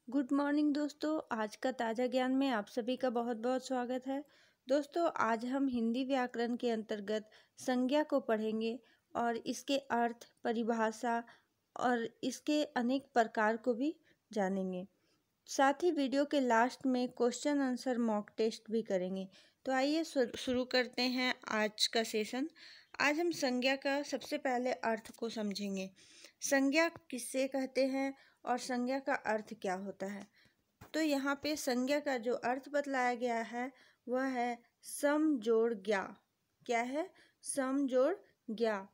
Good morning दोस्तों। आज का ताज़ा ज्ञान में आप सभी का बहुत बहुत स्वागत है। दोस्तों, आज हम हिंदी व्याकरण के अंतर्गत संज्ञा को पढ़ेंगे और इसके अर्थ, परिभाषा और इसके अनेक प्रकार को भी जानेंगे। साथ ही वीडियो के लास्ट में क्वेश्चन आंसर मॉक टेस्ट भी करेंगे। तो आइए शुरू करते हैं आज का सेशन। आज हम संज्ञा का सबसे पहले अर्थ को समझेंगे। संज्ञा किससे कहते हैं और संज्ञा का अर्थ क्या होता है। तो यहाँ पे संज्ञा का जो अर्थ बतलाया गया है वह है सम जोड़ ज्ञा। क्या है? सम जोड़ ज्ञा।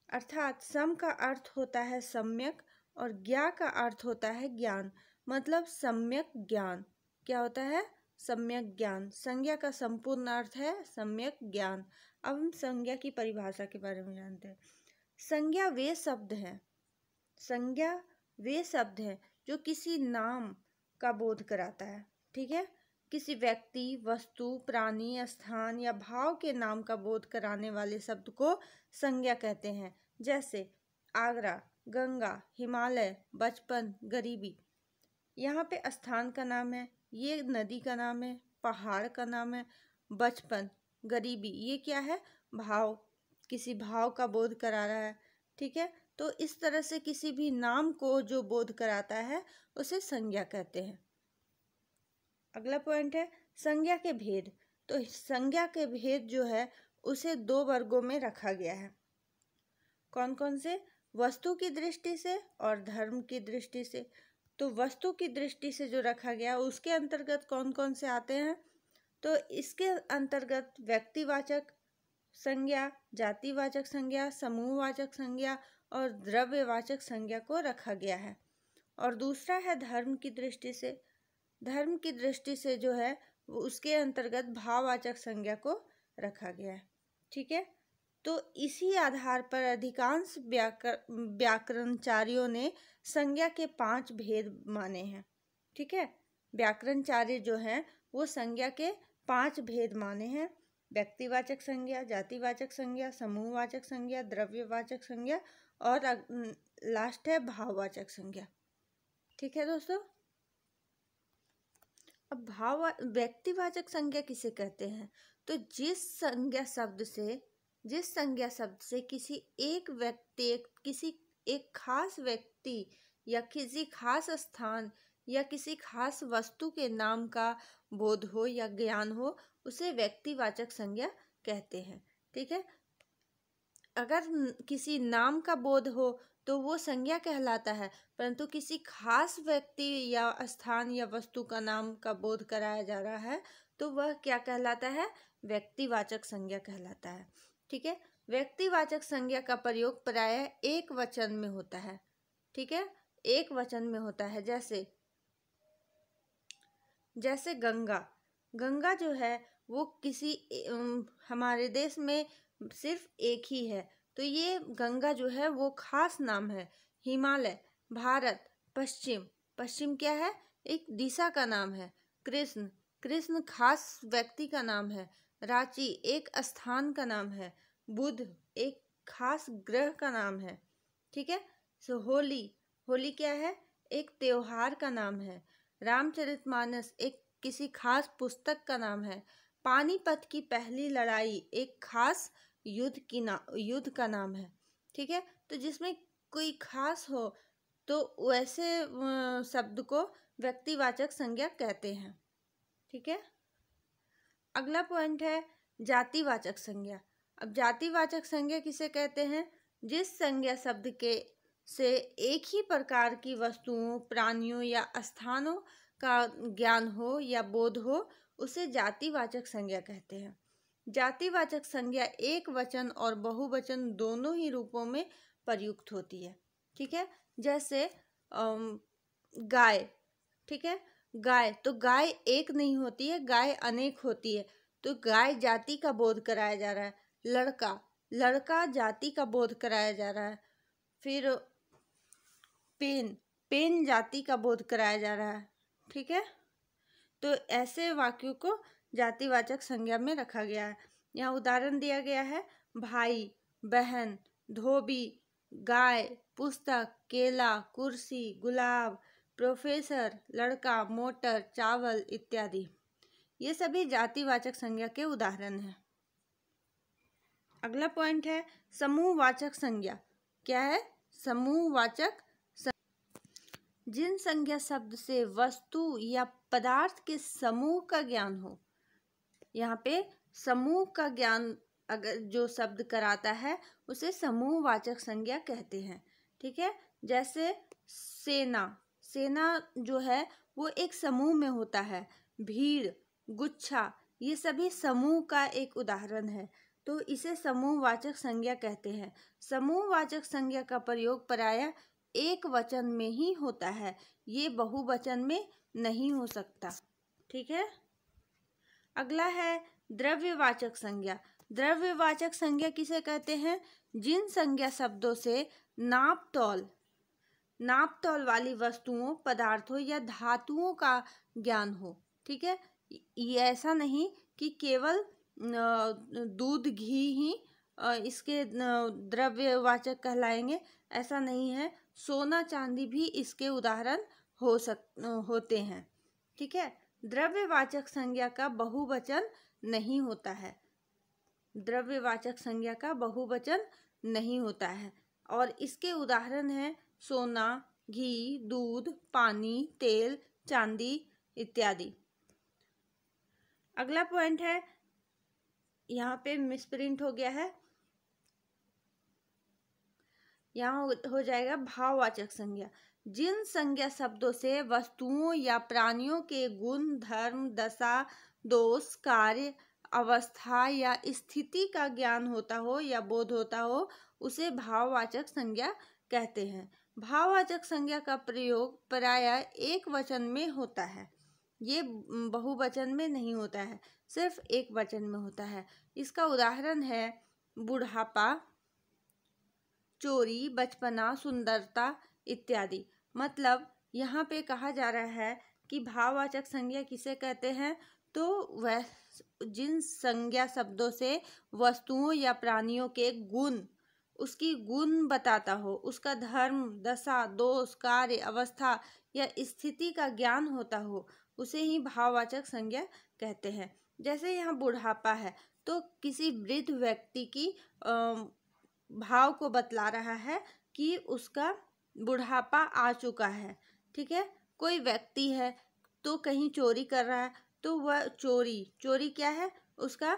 अर्थात सम का अर्थ होता है सम्यक और ज्ञा का अर्थ होता है ज्ञान, मतलब सम्यक ज्ञान। क्या होता है? सम्यक ज्ञान। संज्ञा का संपूर्ण अर्थ है सम्यक ज्ञान। अब हम संज्ञा की परिभाषा के बारे में जानते हैं। संज्ञा वे शब्द हैं जो किसी नाम का बोध कराता है। ठीक है? किसी व्यक्ति, वस्तु, प्राणी, स्थान या भाव के नाम का बोध कराने वाले शब्द को संज्ञा कहते हैं। जैसे आगरा, गंगा, हिमालय, बचपन, गरीबी। यहाँ पे स्थान का नाम है, ये नदी का नाम है, पहाड़ का नाम है। बचपन, गरीबी, ये क्या है? भाव, किसी भाव का बोध करा रहा है। ठीक है? तो इस तरह से किसी भी नाम को जो बोध कराता है उसे संज्ञा कहते हैं। अगला पॉइंट है संज्ञा के भेद। तो संज्ञा के भेद जो है उसे दो वर्गों में रखा गया है। कौन कौन से? वस्तु की दृष्टि से और धर्म की दृष्टि से। तो वस्तु की दृष्टि से जो रखा गया उसके अंतर्गत कौन कौन से आते हैं? तो इसके अंतर्गत व्यक्तिवाचक संज्ञा, जातिवाचक संज्ञा, समूहवाचक संज्ञा और द्रव्यवाचक संज्ञा को रखा गया है। और दूसरा है धर्म की दृष्टि से। धर्म की दृष्टि से जो है उसके अंतर्गत भाववाचक संज्ञा को रखा गया है। ठीक है? तो इसी आधार पर अधिकांश व्याकरणचार्यों ने संज्ञा के 5 भेद माने हैं। ठीक है? व्याकरणचार्य जो हैं वो संज्ञा के 5 भेद माने हैं। व्यक्तिवाचक संज्ञा, जातिवाचक संज्ञा, समूहवाचक संज्ञा, द्रव्यवाचक संज्ञा और लास्ट है भाववाचक संज्ञा। ठीक है दोस्तों? अब व्यक्तिवाचक संज्ञा किसे कहते हैं? तो जिस संज्ञा शब्द से किसी एक व्यक्ति, किसी एक खास व्यक्ति या किसी खास स्थान या किसी खास वस्तु के नाम का बोध हो या ज्ञान हो, उसे व्यक्तिवाचक संज्ञा कहते हैं। ठीक है? अगर किसी नाम का बोध हो तो वो संज्ञा कहलाता है, परंतु किसी खास व्यक्ति या स्थान या वस्तु का नाम का बोध कराया जा रहा है तो वह क्या कहलाता है? व्यक्तिवाचक संज्ञा कहलाता है। ठीक है? व्यक्तिवाचक संज्ञा का प्रयोग प्रायः एक वचन में होता है। ठीक है? एक वचन में होता है। जैसे गंगा जो है वो किसी हमारे देश में सिर्फ एक ही है, तो ये गंगा जो है वो खास नाम है। हिमालय, भारत, पश्चिम क्या है? एक दिशा का नाम है। कृष्ण खास व्यक्ति का नाम है। रांची एक स्थान का नाम है। बुध एक खास ग्रह का नाम है। ठीक है? सो होली क्या है? एक त्योहार का नाम है। रामचरितमानस एक किसी खास पुस्तक का नाम है। पानीपत की पहली लड़ाई एक खास युद्ध का नाम है। ठीक है? तो जिसमें कोई खास हो तो वैसे शब्द को व्यक्तिवाचक संज्ञा कहते हैं। ठीक है? अगला पॉइंट है जातिवाचक संज्ञा। अब जातिवाचक संज्ञा किसे कहते हैं? जिस संज्ञा शब्द के से एक ही प्रकार की वस्तुओं, प्राणियों या स्थानों का ज्ञान हो या बोध हो, उसे जातिवाचक संज्ञा कहते हैं। जातिवाचक संज्ञा एक वचन और बहुवचन दोनों ही रूपों में प्रयुक्त होती है। ठीक है? जैसे गाय। ठीक है? गाय एक नहीं होती है, गाय अनेक होती है। तो गाय जाति का बोध कराया जा रहा है। लड़का जाति का बोध कराया जा रहा है। फिर पेन जाति का बोध कराया जा रहा है। ठीक है? तो ऐसे वाक्यों को जातिवाचक संज्ञा में रखा गया है। यहाँ उदाहरण दिया गया है भाई, बहन, धोबी, गाय, पुस्तक, केला, कुर्सी, गुलाब, प्रोफेसर, लड़का, मोटर, चावल इत्यादि। ये सभी जातिवाचक संज्ञा के उदाहरण हैं। अगला पॉइंट है समूहवाचक संज्ञा। क्या है? समूहवाचक जिन संज्ञा शब्द से वस्तु या पदार्थ के समूह का ज्ञान हो। यहाँ पे समूह का ज्ञान अगर जो शब्द कराता है उसे समूहवाचक संज्ञा कहते हैं। ठीक है, जैसे सेना, सेना जो है वो एक समूह में होता है। भीड़, गुच्छा, ये सभी समूह का एक उदाहरण है, तो इसे समूहवाचक संज्ञा कहते हैं। समूहवाचक संज्ञा का प्रयोग प्रायः एक वचन में ही होता है, ये बहुवचन में नहीं हो सकता। ठीक है, अगला है द्रव्यवाचक संज्ञा। द्रव्यवाचक संज्ञा किसे कहते हैं? जिन संज्ञा शब्दों से नाप तौल वाली वस्तुओं, पदार्थों या धातुओं का ज्ञान हो। ठीक है, ये ऐसा नहीं कि केवल दूध, घी ही इसके द्रव्यवाचक कहलाएंगे, ऐसा नहीं है। सोना, चांदी भी इसके उदाहरण होते हैं। ठीक है, द्रव्यवाचक संज्ञा का बहुवचन नहीं होता है। द्रव्यवाचक संज्ञा का बहुवचन नहीं होता है और इसके उदाहरण हैं सोना, घी, दूध, पानी, तेल, चांदी इत्यादि। अगला पॉइंट है, यहाँ पे मिसप्रिंट हो गया है, यहाँ हो जाएगा भाववाचक संज्ञा। जिन संज्ञा शब्दों से वस्तुओं या प्राणियों के गुण, धर्म, दशा, दोष, कार्य, अवस्था या स्थिति का ज्ञान होता हो या बोध होता हो, उसे भाववाचक संज्ञा कहते हैं। भाववाचक संज्ञा का प्रयोग प्रायः एक वचन में होता है, ये बहुवचन में नहीं होता है, सिर्फ एक वचन में होता है। इसका उदाहरण है बुढ़ापा, चोरी, बचपना, सुंदरता इत्यादि। मतलब यहाँ पे कहा जा रहा है कि भाववाचक संज्ञा किसे कहते हैं? तो वह जिन संज्ञा शब्दों से वस्तुओं या प्राणियों के गुण, उसकी गुण बताता हो, उसका धर्म, दशा, दोष, कार्य, अवस्था या स्थिति का ज्ञान होता हो, उसे ही भाववाचक संज्ञा कहते हैं। जैसे यहाँ बुढ़ापा है तो किसी वृद्ध व्यक्ति की भाव को बतला रहा है कि उसका बुढ़ापा आ चुका है। ठीक है, कोई व्यक्ति है तो कहीं चोरी कर रहा है तो वह चोरी क्या है? उसका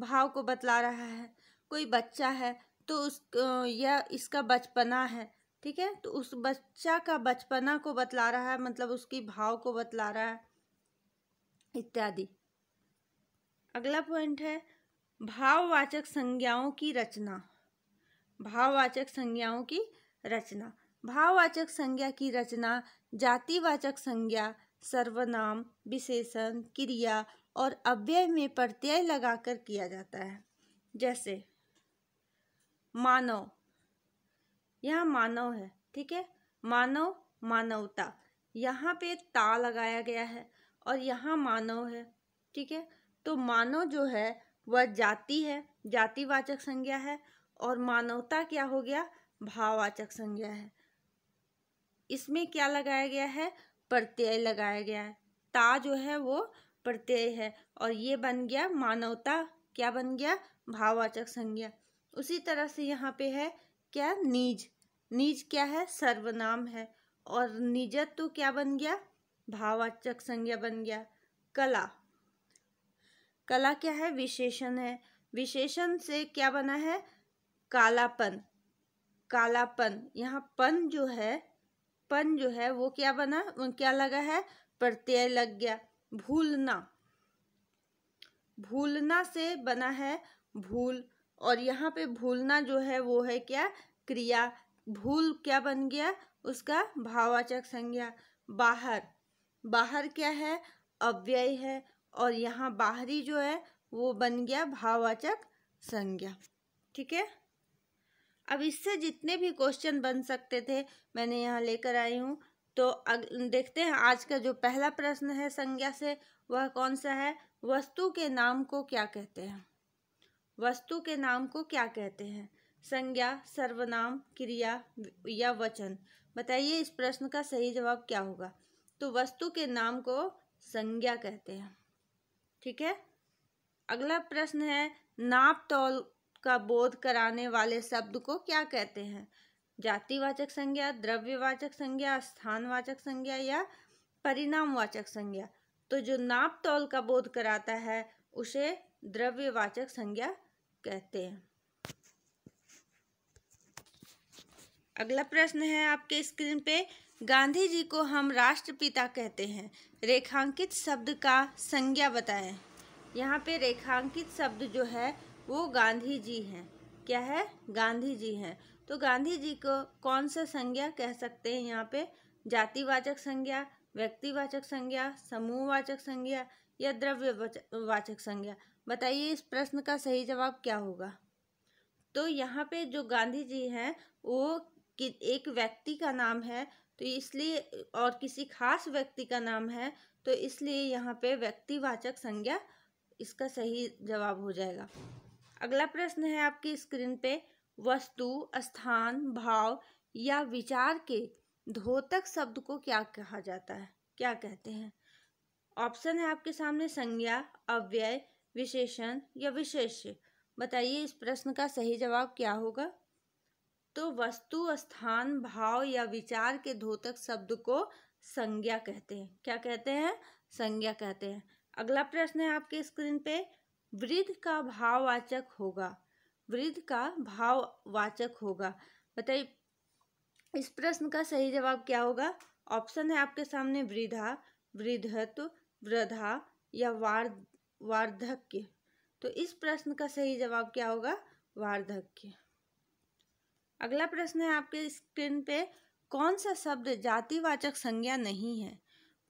भाव को बतला रहा है। कोई बच्चा है तो या इसका बचपना है। ठीक है, तो उस बच्चा का बचपना को बतला रहा है, मतलब उसकी भाव को बतला रहा है इत्यादि। अगला पॉइंट है भाववाचक संज्ञाओं की रचना। भाववाचक संज्ञाओं की रचना। भाववाचक संज्ञा की रचना जातिवाचक संज्ञा, सर्वनाम, विशेषण, क्रिया और अव्यय में प्रत्यय लगाकर किया जाता है। जैसे मानव, यहाँ मानव है। ठीक है, मानव, मानवता, यहाँ पे ता लगाया गया है और यहाँ मानव है। ठीक है, तो मानव जो है वह जाति है, जातिवाचक संज्ञा है, और मानवता क्या हो गया? भाववाचक संज्ञा है। इसमें क्या लगाया गया है? प्रत्यय लगाया गया है। ता जो है वो प्रत्यय है और ये बन गया मानवता, क्या बन गया? भाववाचक संज्ञा। उसी तरह से यहाँ पे है क्या? निज। निज क्या है? सर्वनाम है और निजत्व तो क्या बन गया? भाववाचक संज्ञा बन गया। कला, कला क्या है? विशेषण है। विशेषण से क्या बना है? कालापन। कालापन, यहाँ पन जो है वो क्या बना? क्या लगा है? प्रत्यय लग गया। भूलना, भूलना से बना है भूल और यहाँ पे भूलना जो है वो है क्या? क्रिया। भूल क्या बन गया? उसका भाववाचक संज्ञा। बाहर, बाहर क्या है? अव्यय है और यहाँ बाहरी जो है वो बन गया भाववाचक संज्ञा। ठीक है, अब इससे जितने भी क्वेश्चन बन सकते थे मैंने यहाँ लेकर आई हूँ। तो देखते हैं आज का जो पहला प्रश्न है संज्ञा से, वह कौन सा है? वस्तु के नाम को क्या कहते हैं? वस्तु के नाम को क्या कहते हैं? संज्ञा, सर्वनाम, क्रिया या वचन। बताइए इस प्रश्न का सही जवाब क्या होगा। तो वस्तु के नाम को संज्ञा कहते हैं। ठीक है। अगला प्रश्न है, नाप तौल का बोध कराने वाले शब्द को क्या कहते हैं? जातिवाचक संज्ञा, द्रव्यवाचक संज्ञा, स्थानवाचक संज्ञा या परिणामवाचक संज्ञा। तो जो नाप तौल का बोध कराता है उसे द्रव्यवाचक संज्ञा कहते हैं। अगला प्रश्न है आपके स्क्रीन पे, गांधी जी को हम राष्ट्रपिता कहते हैं, रेखांकित शब्द का संज्ञा बताएं। यहाँ पे रेखांकित शब्द जो है वो गांधी जी हैं। क्या है? गांधी जी हैं। तो गांधी जी को कौन सा संज्ञा कह सकते हैं यहाँ पे? जातिवाचक संज्ञा, व्यक्तिवाचक संज्ञा, समूहवाचक संज्ञा या द्रव्यवाचक संज्ञा। बताइए इस प्रश्न का सही जवाब क्या होगा। तो यहाँ पे जो गांधी जी हैं वो एक व्यक्ति का नाम है, तो इसलिए, और किसी खास व्यक्ति का नाम है, तो इसलिए यहाँ पे व्यक्तिवाचक संज्ञा इसका सही जवाब हो जाएगा। अगला प्रश्न है आपकी स्क्रीन पे, वस्तु, स्थान, भाव या विचार के द्योतक शब्द को क्या कहा जाता है? क्या कहते हैं? ऑप्शन है आपके सामने, संज्ञा, अव्यय, विशेषण या विशेष्य। बताइए इस प्रश्न का सही जवाब क्या होगा। तो वस्तु, स्थान, भाव या विचार के द्योतक शब्द को संज्ञा कहते हैं। क्या कहते हैं? संज्ञा कहते हैं। अगला प्रश्न है आपके स्क्रीन पे, वृद्ध का भाववाचक होगा। वृद्ध का भाववाचक होगा। बताइए इस प्रश्न का सही जवाब क्या होगा। ऑप्शन है आपके सामने, वृद्धा, वृद्धत्व, वृद्धा या वार्धक्य। तो इस प्रश्न का सही जवाब क्या होगा? वार्धक्य। अगला प्रश्न है आपके स्क्रीन पे, कौन सा शब्द जातिवाचक संज्ञा नहीं है?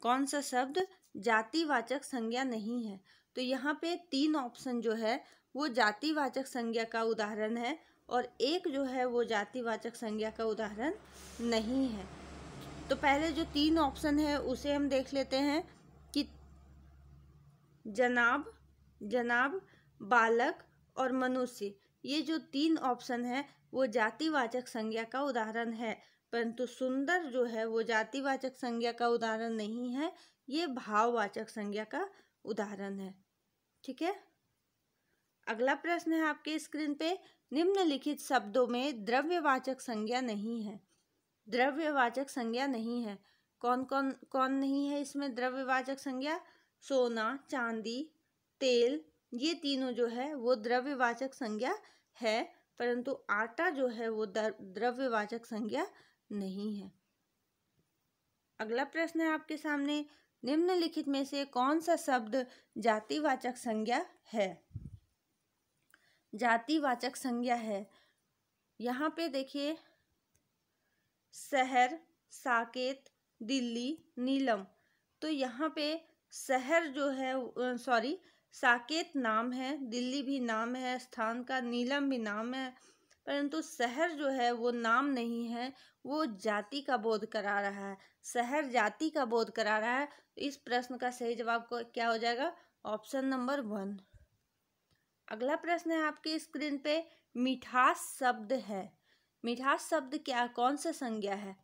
कौन सा शब्द जातिवाचक संज्ञा नहीं है? तो यहाँ पे 3 ऑप्शन जो है वो जातिवाचक संज्ञा का उदाहरण है और एक जो है वो जातिवाचक संज्ञा का उदाहरण नहीं है। तो पहले जो 3 ऑप्शन है उसे हम देख लेते हैं कि जनाब, जनाब, बालक और मनुष्य, ये जो 3 ऑप्शन है वो जातिवाचक संज्ञा का उदाहरण है, परंतु सुंदर जो है वो जातिवाचक संज्ञा का उदाहरण नहीं है, ये भाववाचक संज्ञा का उदाहरण है। ठीक है। अगला प्रश्न है आपके स्क्रीन पे, निम्नलिखित शब्दों में द्रव्यवाचक संज्ञा नहीं है। द्रव्यवाचक संज्ञा नहीं है। कौन नहीं है इसमें द्रव्यवाचक संज्ञा? सोना, चांदी, तेल, ये तीनों जो है वो द्रव्यवाचक संज्ञा है, परंतु आटा जो है वो द्रव्यवाचक संज्ञा नहीं है। अगला प्रश्न है आपके सामने, निम्नलिखित में से कौन सा शब्द जातिवाचक संज्ञा है? जातिवाचक संज्ञा है। यहाँ पे देखिए, शहर, साकेत, दिल्ली, नीलम। तो यहाँ पे शहर जो है, साकेत नाम है, दिल्ली भी नाम है स्थान का, नीलम भी नाम है, परंतु शहर जो है वो नाम नहीं है, वो जाति का बोध करा रहा है। शहर जाति का बोध करा रहा है। तो इस प्रश्न का सही जवाब को क्या हो जाएगा? Option number 1। अगला प्रश्न है आपके स्क्रीन पे, मिठास शब्द है। मिठास शब्द क्या, कौन सा संज्ञा है?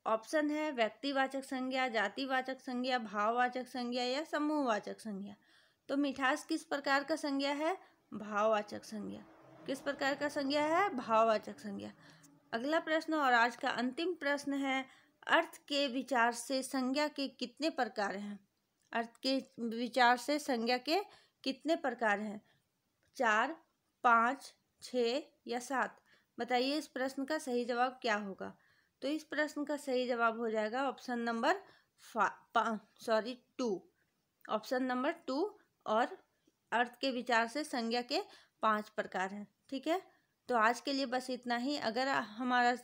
ऑप्शन है व्यक्तिवाचक संज्ञा, जातिवाचक संज्ञा, भाववाचक संज्ञा या समूहवाचक संज्ञा। तो मिठास किस प्रकार का संज्ञा है? भाववाचक संज्ञा। किस प्रकार का संज्ञा है? भाववाचक संज्ञा। अगला प्रश्न और आज का अंतिम प्रश्न है, अर्थ के विचार से संज्ञा के कितने प्रकार हैं? अर्थ के विचार से संज्ञा के कितने प्रकार हैं? 4, 5, 6 या 7। बताइए इस प्रश्न का सही जवाब क्या होगा। तो इस प्रश्न का सही जवाब हो जाएगा ऑप्शन नंबर 2। Option number 2। और अर्थ के विचार से संज्ञा के 5 प्रकार हैं। ठीक है। तो आज के लिए बस इतना ही। अगर हमारा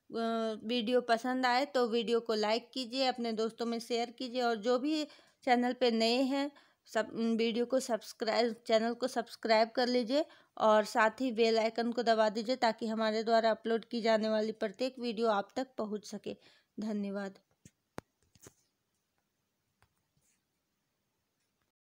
वीडियो पसंद आए तो वीडियो को लाइक कीजिए, अपने दोस्तों में शेयर कीजिए, और जो भी चैनल पे नए हैं चैनल को सब्सक्राइब कर लीजिए और साथ ही बेल आइकन को दबा दीजिए ताकि हमारे द्वारा अपलोड की जाने वाली प्रत्येक वीडियो आप तक पहुंच सके। धन्यवाद।